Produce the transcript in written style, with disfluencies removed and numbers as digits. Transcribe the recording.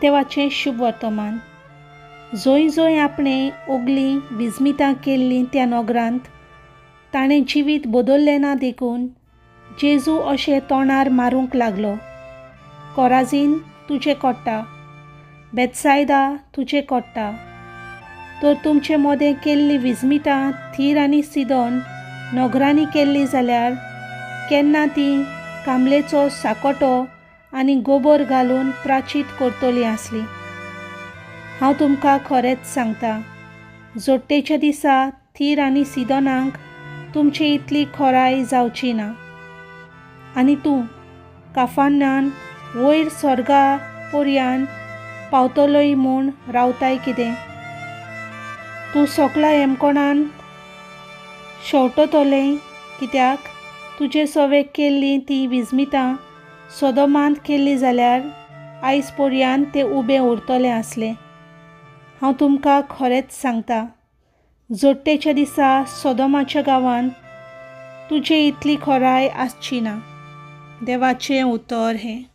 मातेवाचें शुभ वर्तमान. जंय जंय आपणें ओगलीं विजमितां केल्लीं त्या नोगरांत ताणें जिवीत बदल्लें ना देखून जेजू अशें तोंडार मारूंक लागलो. कोराजीन तुजें कोट्टा, बेतसायदा तुजें कोट्टा. तर तुमचे मोदें केल्लीं विजमितां तीर आनी सिदोन नोगरांनी केल्लीं जाल्यार केन्ना तीं कांबलेचो साकोटो आनी गोबर घालून प्राचीत करतलीं आसलीं. हांव तुमकां खरेंच सांगता, जोडटेच्या दिसा तीर आनी सिदोनाक तुमची इतली खोराय जावची ना. आनी तूं काफार्नान वयर स्वर्गा पर्यान पावतलोय म्हूण रावताय कितें? तूं सगळा हेमकोणान शेवटतलें, कित्याक तुजे सवेक केल्लीं तीं विजमितां सोदोमांत केल्लीं जाल्यार आयज पर्यान तें उबें उरतलें आसलें. हांव तुमकां खरेंच सांगता, जोडटेच्या दिसा सोदोमाच्या गांवांत तुजे इतली खोराय आसची ना. देवाचें उतर हें.